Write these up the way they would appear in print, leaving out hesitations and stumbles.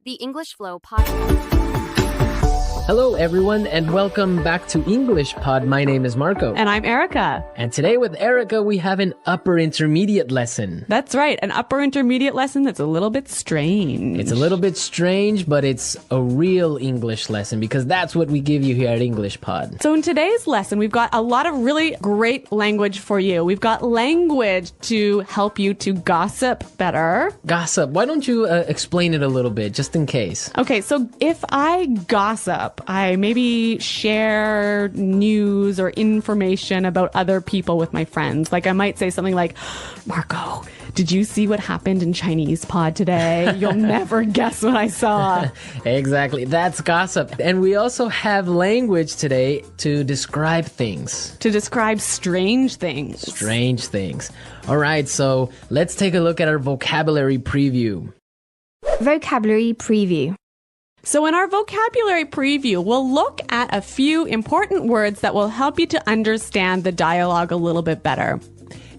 The English Flow podcast. Hello, everyone, and welcome back to English Pod. My name is Marco. And I'm Erica. And today with Erica, we have an upper intermediate lesson. That's right, an upper intermediate lesson that's a little bit strange. It's a little bit strange, but it's a real English lesson because that's what we give you here at English Pod. So in today's lesson, we've got a lot of really great language for you. We've got language to help you to gossip better. Gossip. Why don't you explain it a little bit, just in case? Okay, so if I gossip, I maybe share news or information about other people with my friends. Like I might say something like, Marco, did you see what happened in Chinese pod today? You'll never guess what I saw. Exactly. That's gossip. And we also have language today to describe things. To describe strange things. Strange things. All right, so let's take a look at our vocabulary preview. Vocabulary preview. So in our vocabulary preview, we'll look at a few important words that will help you to understand the dialogue a little bit better.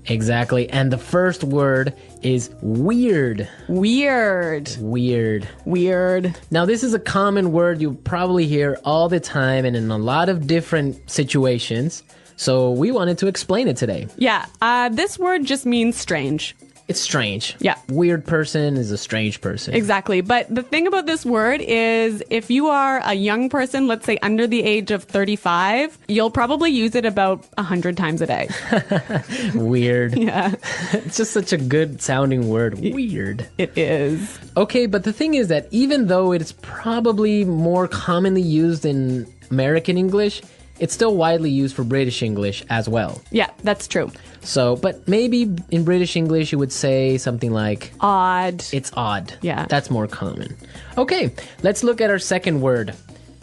Exactly. And the first word is weird. Weird. Weird. Weird. Now, this is a common word you probably hear all the time and in a lot of different situations. So we wanted to explain it today. Yeah. This word just means strange. It's strange. Yeah. Weird person is a strange person. Exactly. But the thing about this word is if you are a young person, let's say under the age of 35, you'll probably use it about 100 times a day. Weird. Yeah. It's just such a good sounding word. Weird. It is. Okay, but the thing is that even though it's probably more commonly used in American English, it's still widely used for British English as well. Yeah, that's true. So, but maybe in British English you would say something like Odd. it's odd. Yeah. That's more common. Okay, let's look at our second word.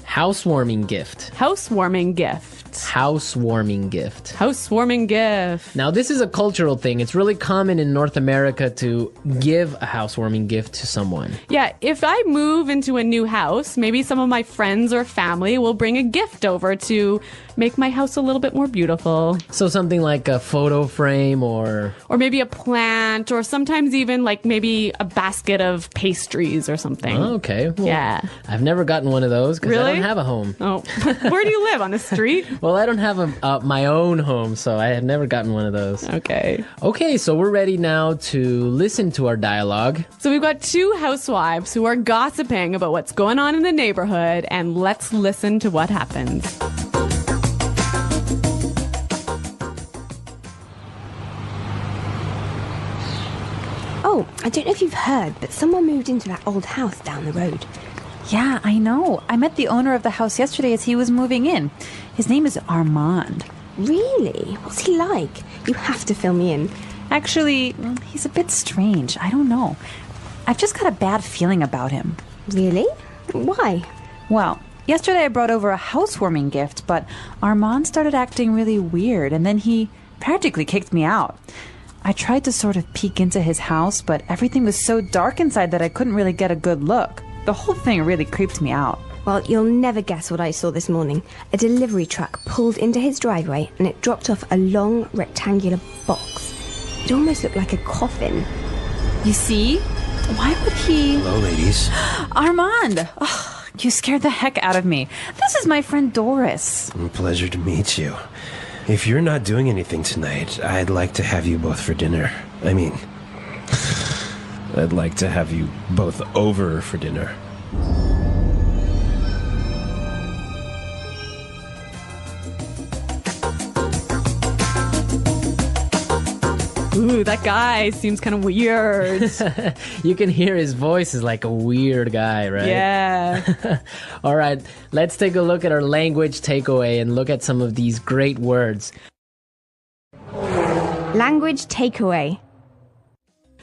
Housewarming gift. Housewarming gift. Housewarming gift. Housewarming gift. Now, this is a cultural thing. It's really common in North America to give a housewarming gift to someone. Yeah, if I move into a new house, maybe some of my friends or family will bring a gift over to make my house a little bit more beautiful. So something like a photo frame or maybe a plant, or sometimes even like maybe a basket of pastries or something. Oh, okay. Well, yeah. I've never gotten one of those because I Really? don't have a home. Oh, where do you live? On the street? Well, I don't have my own home, so I have never gotten one of those. Okay. Okay, so we're ready now to listen to our dialogue. So we've got two housewives who are gossiping about what's going on in the neighborhood, and let's listen to what happens. Oh, I don't know if you've heard, but someone moved into that old house down the road. Yeah, I know. I met the owner of the house yesterday as he was moving in. His name is Armand. Really? What's he like? You have to fill me in. Actually, he's a bit strange. I don't know. I've just got a bad feeling about him. Really? Why? Well, yesterday I brought over a housewarming gift, but Armand started acting really weird, and then he practically kicked me out. I tried to sort of peek into his house, but everything was so dark inside that I couldn't really get a good look. The whole thing really creeped me out. Well, you'll never guess what I saw this morning. A delivery truck pulled into his driveway and it dropped off a long rectangular box. It almost looked like a coffin. You see? Why would he... Hello, ladies. Armand! Oh, you scared the heck out of me. This is my friend Doris. Pleasure to meet you. If you're not doing anything tonight, I'd like to have you both for dinner. I mean, I'd like to have you both over for dinner. Ooh, that guy seems kind of weird. You can hear his voice is like a weird guy, right? Yeah. All right, let's take a look at our language takeaway and look at some of these great words. Language takeaway.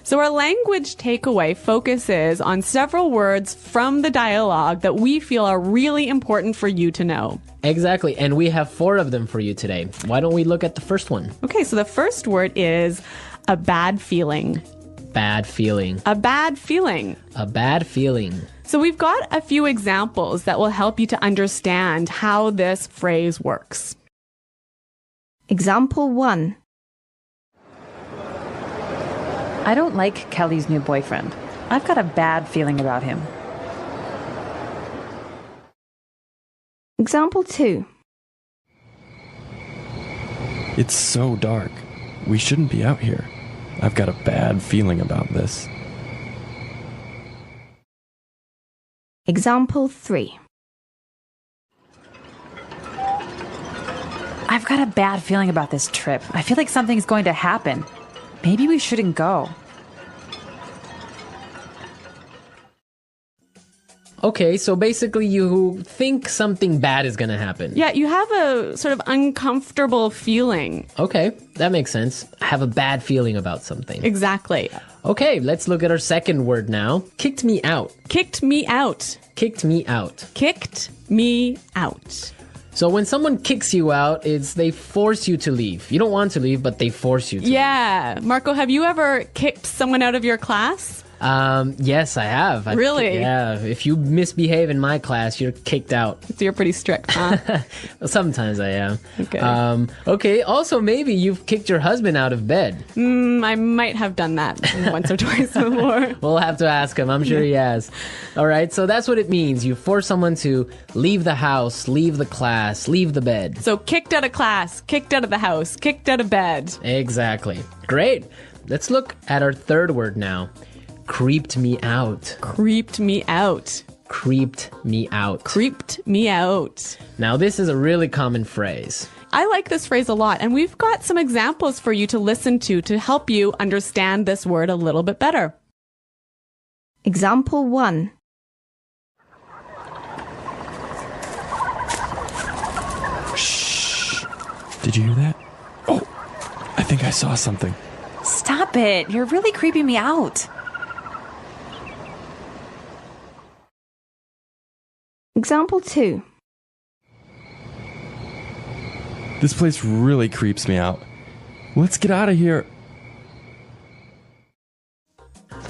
So our language takeaway focuses on several words from the dialogue that we feel are really important for you to know. Exactly, and we have 4 of them for you today. Why don't we look at the first one? Okay, so the first word is a bad feeling. Bad feeling. A bad feeling. A bad feeling. So we've got a few examples that will help you to understand how this phrase works. Example 1. I don't like Kelly's new boyfriend. I've got a bad feeling about him. Example 2. It's so dark. We shouldn't be out here. I've got a bad feeling about this. Example 3. I've got a bad feeling about this trip. I feel like something's going to happen. Maybe we shouldn't go. Okay, so basically you think something bad is going to happen. Yeah, you have a sort of uncomfortable feeling. Okay, that makes sense. I have a bad feeling about something. Exactly. Okay, let's look at our second word now. Kicked me out. Kicked me out. Kicked me out. Kicked me out. So when someone kicks you out, it's they force you to leave. You don't want to leave, but they force you to. Yeah. Marco, have you ever kicked someone out of your class? Yes, I have. Really? Yeah. If you misbehave in my class, you're kicked out. So you're pretty strict, huh? Well, sometimes I am. Okay. Okay. Also, maybe you've kicked your husband out of bed. I might have done that once or twice before. We'll have to ask him. I'm sure he has. All right. So that's what it means. You force someone to leave the house, leave the class, leave the bed. So kicked out of class, kicked out of the house, kicked out of bed. Exactly. Great. Let's look at our third word now. Creeped me out. Creeped me out. Creeped me out. Creeped me out. Now, this is a really common phrase. I like this phrase a lot, and we've got some examples for you to listen to help you understand this word a little bit better. Example 1. Shh. Did you hear that? Oh, I think I saw something. Stop it. You're really creeping me out. Example 2. This place really creeps me out. Let's get out of here.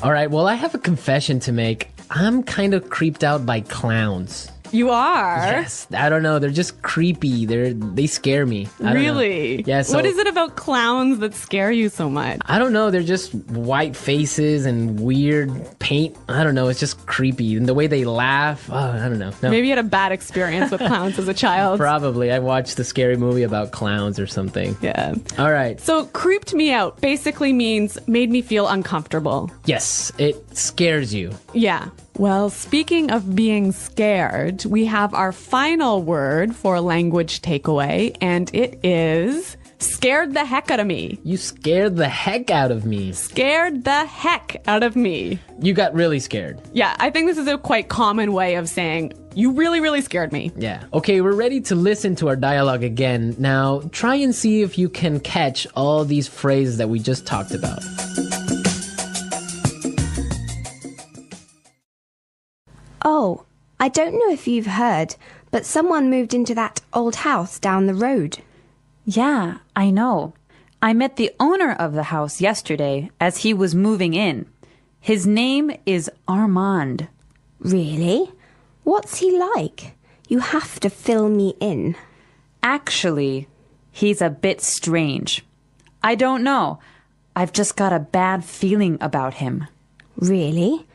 All right, well, I have a confession to make. I'm kind of creeped out by clowns. You are? Yes, I don't know. They're just creepy. They scare me. I don't know. Really? Yeah. So, what is it about clowns that scare you so much? I don't know. They're just white faces and weird paint. I don't know. It's just creepy. And the way they laugh. Oh, I don't know. No. Maybe you had a bad experience with clowns as a child. Probably. I watched a scary movie about clowns or something. Yeah. All right. So creeped me out basically means made me feel uncomfortable. Yes, it scares you. Yeah. Well, speaking of being scared, we have our final word for language takeaway, and it is scared the heck out of me. You scared the heck out of me. Scared the heck out of me. You got really scared. Yeah, I think this is a quite common way of saying, you really, really scared me. Yeah. Okay, we're ready to listen to our dialogue again. Now, try and see if you can catch all these phrases that we just talked about. Oh, I don't know if you've heard, but someone moved into that old house down the road. Yeah, I know. I met the owner of the house yesterday as he was moving in. His name is Armand. Really? What's he like? You have to fill me in. Actually, he's a bit strange. I don't know. I've just got a bad feeling about him. Really?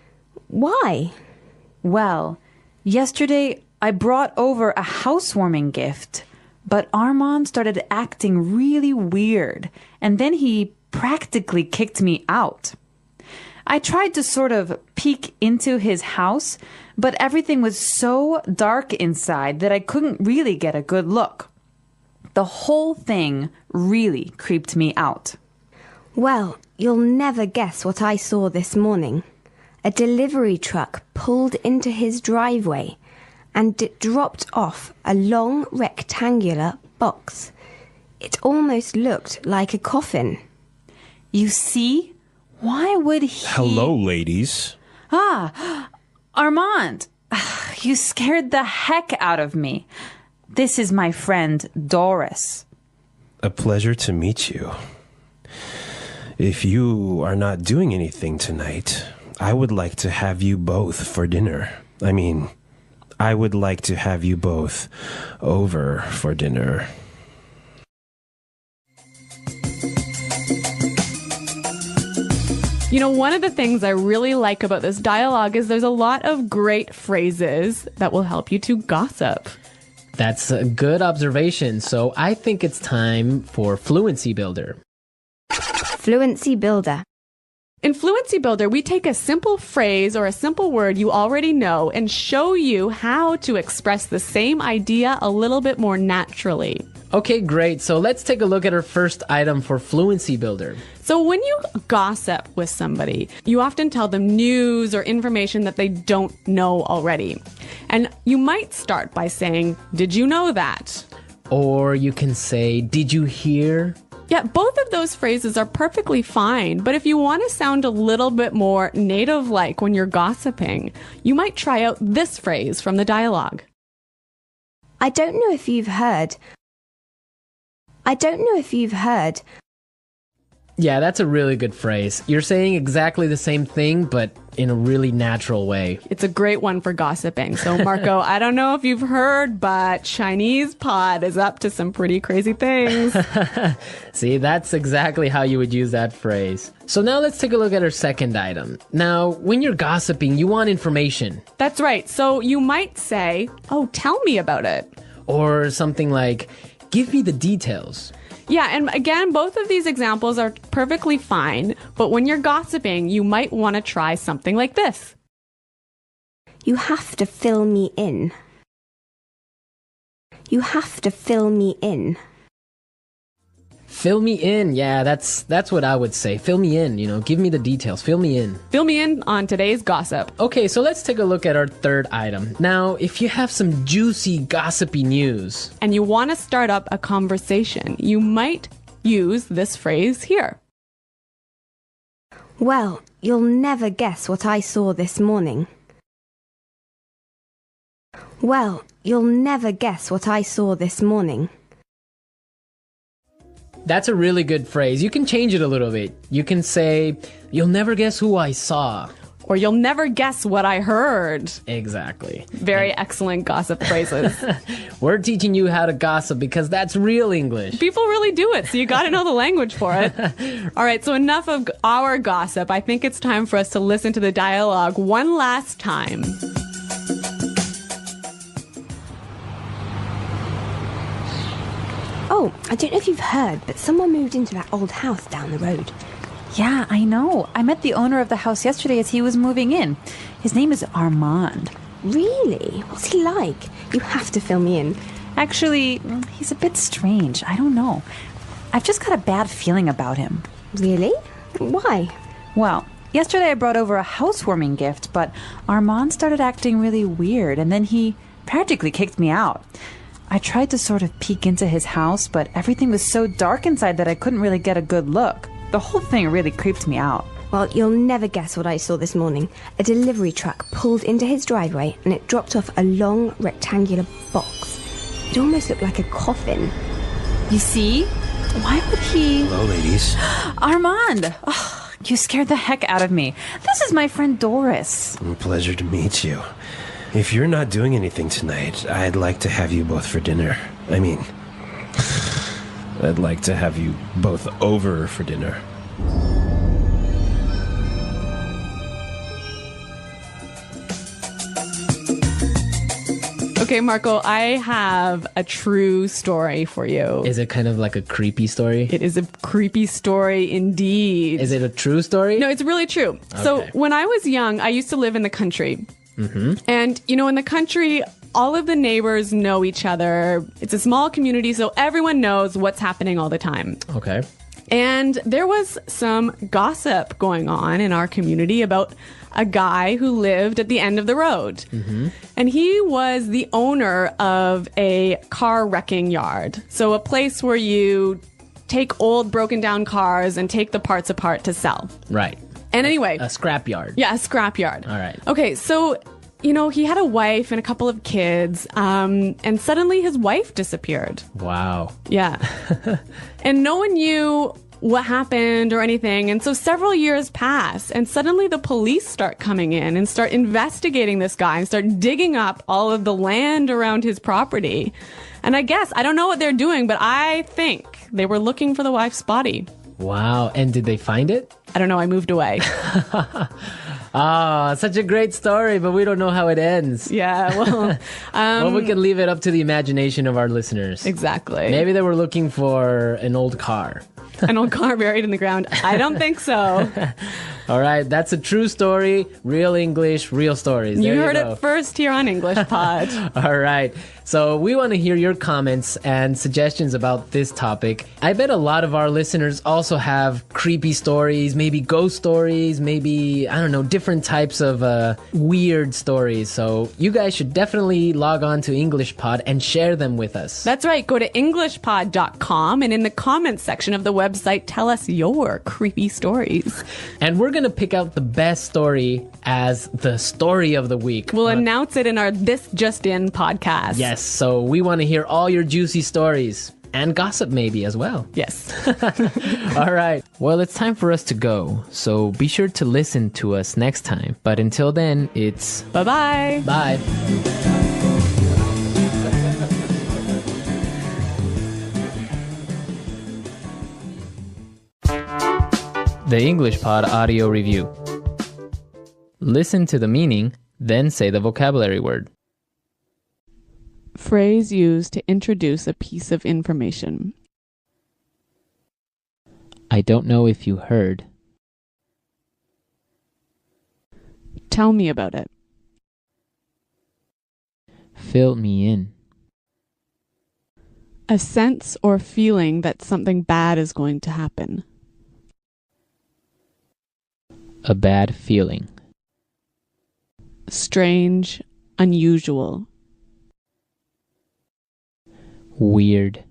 Why? Well, yesterday I brought over a housewarming gift, but Armand started acting really weird, and then he practically kicked me out. I tried to sort of peek into his house, but everything was so dark inside that I couldn't really get a good look. The whole thing really creeped me out. Well, you'll never guess what I saw this morning. A delivery truck pulled into his driveway and it dropped off a long rectangular box. It almost looked like a coffin. You see? Why would he... Hello, ladies. Ah, Armand, you scared the heck out of me. This is my friend Doris. A pleasure to meet you. If you are not doing anything tonight, I would like to have you both for dinner. I would like to have you both over for dinner. You know, one of the things I really like about this dialogue is there's a lot of great phrases that will help you to gossip. That's a good observation. So I think it's time for Fluency Builder. Fluency Builder. In Fluency Builder, we take a simple phrase or a simple word you already know and show you how to express the same idea a little bit more naturally. Okay, great. So let's take a look at our first item for Fluency Builder. So when you gossip with somebody, you often tell them news or information that they don't know already. And you might start by saying, "Did you know that?" Or you can say, "Did you hear?" Yeah, both of those phrases are perfectly fine, but if you want to sound a little bit more native-like when you're gossiping, you might try out this phrase from the dialogue. I don't know if you've heard. Yeah, that's a really good phrase. You're saying exactly the same thing, but in a really natural way. It's a great one for gossiping. So, Marco, I don't know if you've heard, but Chinese pod is up to some pretty crazy things. See, that's exactly how you would use that phrase. So now let's take a look at our second item. Now, when you're gossiping, you want information. That's right. So you might say, "Oh, tell me about it." Or something like, "Give me the details." Yeah, and again, both of these examples are perfectly fine, but when you're gossiping, you might want to try something like this. You have to fill me in. You have to fill me in. Fill me in. Yeah, that's what I would say. Fill me in, give me the details. Fill me in. Fill me in on today's gossip. Okay, so let's take a look at our third item. Now, if you have some juicy, gossipy news, And you want to start up a conversation, you might use this phrase here. Well, you'll never guess what I saw this morning. Well, you'll never guess what I saw this morning. that's a really good phrase. You can change it a little bit. You can say, "You'll never guess who I saw." Or "You'll never guess what I heard." Exactly. Very excellent gossip phrases. We're teaching you how to gossip because that's real English. People really do it, so you got to know the language for it. All right, so enough of our gossip. I think it's time for us to listen to the dialogue one last time. Oh, I don't know if you've heard, but someone moved into that old house down the road. Yeah, I know. I met the owner of the house yesterday as he was moving in. His name is Armand. Really? What's he like? You have to fill me in. Actually, he's a bit strange. I don't know. I've just got a bad feeling about him. Really? Why? Well, yesterday I brought over a housewarming gift, but Armand started acting really weird, and then he practically kicked me out. I tried to sort of peek into his house, but everything was so dark inside that I couldn't really get a good look. The whole thing really creeped me out. Well, you'll never guess what I saw this morning. A delivery truck pulled into his driveway and it dropped off a long rectangular box. It almost looked like a coffin. You see? Why would he... Hello, ladies. Armand! Oh, you scared the heck out of me. This is my friend Doris. Pleasure to meet you. If you're not doing anything tonight, I'd like to have you both for dinner. I mean, I'd like to have you both over for dinner. Okay, Marco, I have a true story for you. Is it kind of like a creepy story? It is a creepy story indeed. Is it a true story? No, it's really true. So Okay. when I was young, I used to live in the country. And, in the country, all of the neighbors know each other. It's a small community, so everyone knows what's happening all the time. Okay. And there was some gossip going on in our community about a guy who lived at the end of the road. And he was the owner of a car wrecking yard. So a place where you take old broken down cars and take the parts apart to sell. Right. And anyway. A scrapyard. Yeah, a scrapyard. All right. Okay, so, he had a wife and a couple of kids, and suddenly his wife disappeared. Wow. Yeah. And no one knew what happened or anything. And so several years pass, and suddenly the police start coming in and start investigating this guy and start digging up all of the land around his property. And I don't know what they're doing, but I think they were looking for the wife's body. Wow. And did they find it? I don't know, I moved away. Ah, such a great story, but we don't know how it ends. Yeah, well, Well, we can leave it up to the imagination of our listeners. exactly. Maybe they were looking for an old car. An old car buried in the ground. I don't think so. All right, that's a true story. Real English, real stories. There You heard go. it first here on English Pod. All right. So we want to hear your comments and suggestions about this topic. I bet a lot of our listeners also have creepy stories, maybe ghost stories, maybe, I don't know, different types of weird stories. So you guys should definitely log on to English Pod and share them with us. That's right. Go to EnglishPod.com and in the comments section of the website, tell us your creepy stories. And we're going to pick out the best story as the story of the week. We'll announce it in our This Just In podcast. Yes, so we want to hear all your juicy stories and gossip maybe as well. Yes. All right. Well, it's time for us to go. So be sure to listen to us next time. But until then, it's Bye-bye. bye. The English Pod Audio Review. Listen to the meaning, then say the vocabulary word. Phrase used to introduce a piece of information. I don't know if you heard. Tell me about it. Fill me in. A sense or feeling that something bad is going to happen. A bad feeling. Strange, unusual. Weird.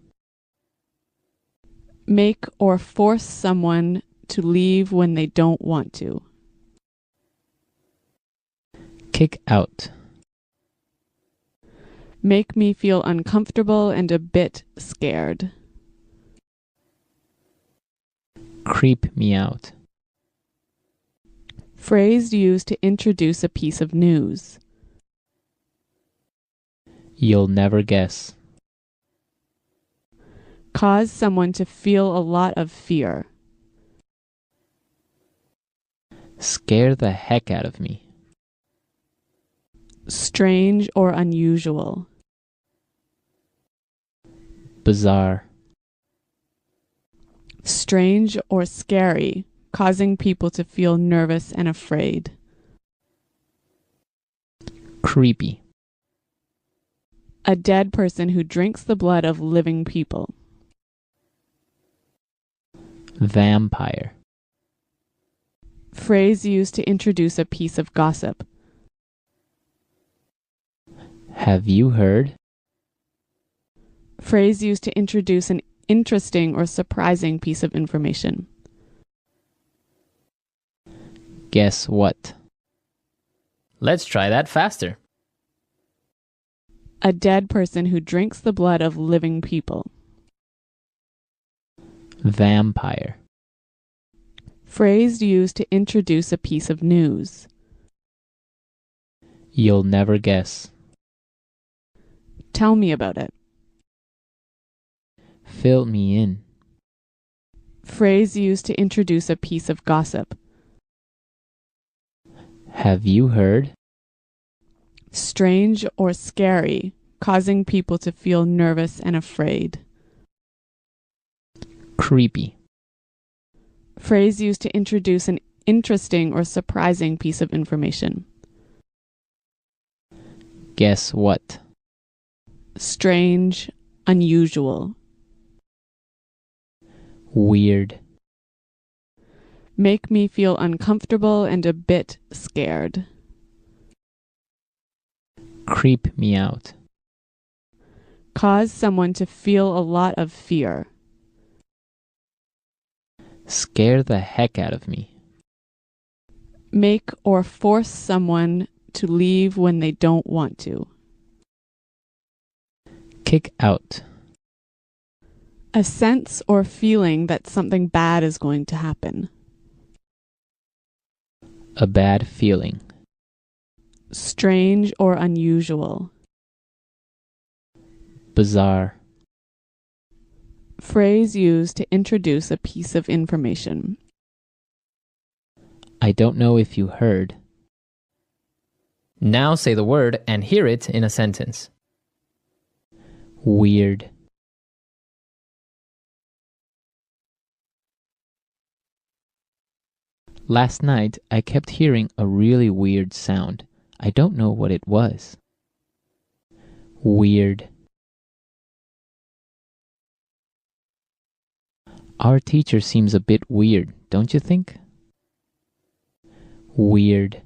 Make or force someone to leave when they don't want to. Kick out. Make me feel uncomfortable and a bit scared. Creep me out. Phrase used to introduce a piece of news. You'll never guess. Cause someone to feel a lot of fear. Scare the heck out of me. Strange or unusual. Bizarre. Strange or scary, causing people to feel nervous and afraid. Creepy. A dead person who drinks the blood of living people. Vampire. Phrase used to introduce a piece of gossip. Have you heard? Phrase used to introduce an interesting or surprising piece of information. Guess what? Let's try that faster. A dead person who drinks the blood of living people. Vampire. Phrase used to introduce a piece of news. You'll never guess. Tell me about it. Fill me in. Phrase used to introduce a piece of gossip. Have you heard? Strange or scary, causing people to feel nervous and afraid. Creepy. Phrase used to introduce an interesting or surprising piece of information. Guess what? Strange, unusual. Weird. Make me feel uncomfortable and a bit scared. Creep me out. Cause someone to feel a lot of fear. Scare the heck out of me. Make or force someone to leave when they don't want to. Kick out. A sense or feeling that something bad is going to happen. A bad feeling. Strange or unusual. Bizarre. Phrase used to introduce a piece of information. I don't know if you heard. Now say the word and hear it in a sentence. Weird. Last night, I kept hearing a really weird sound. I don't know what it was. Weird. Our teacher seems a bit weird, don't you think? Weird.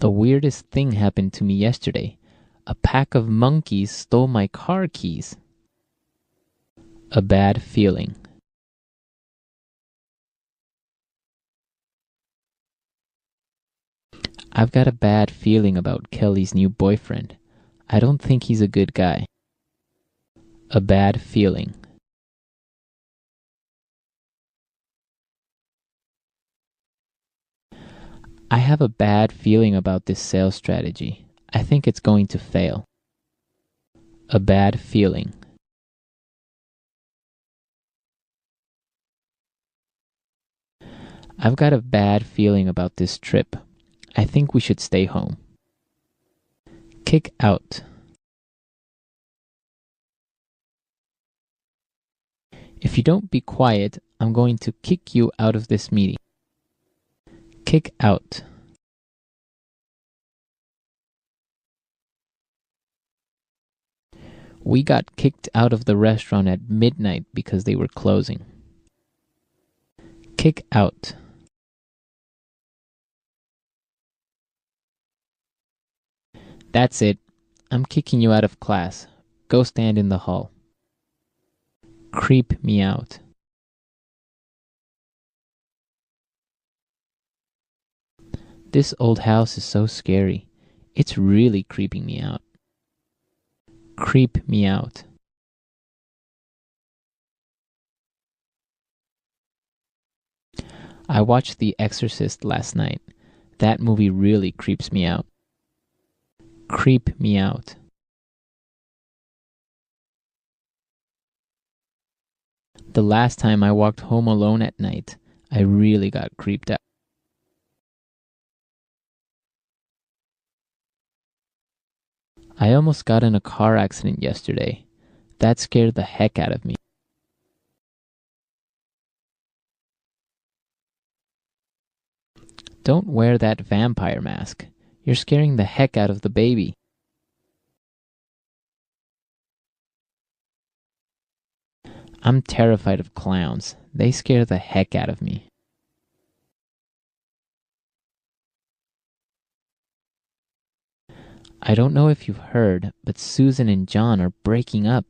The weirdest thing happened to me yesterday. A pack of monkeys stole my car keys. A bad feeling. I've got a bad feeling about Kelly's new boyfriend. I don't think he's a good guy. A bad feeling. I have a bad feeling about this sales strategy. I think it's going to fail. A bad feeling. I've got a bad feeling about this trip. I think we should stay home. Kick out. If you don't be quiet, I'm going to kick you out of this meeting. Kick out. We got kicked out of the restaurant at midnight because they were closing. Kick out. That's it. I'm kicking you out of class. Go stand in the hall. Creep me out. This old house is so scary. It's really creeping me out. Creep me out. I watched The Exorcist last night. That movie really creeps me out. Creep me out. The last time I walked home alone at night, I really got creeped out. I almost got in a car accident yesterday. That scared the heck out of me. Don't wear that vampire mask. You're scaring the heck out of the baby. I'm terrified of clowns. They scare the heck out of me. I don't know if you've heard, but Susan and John are breaking up.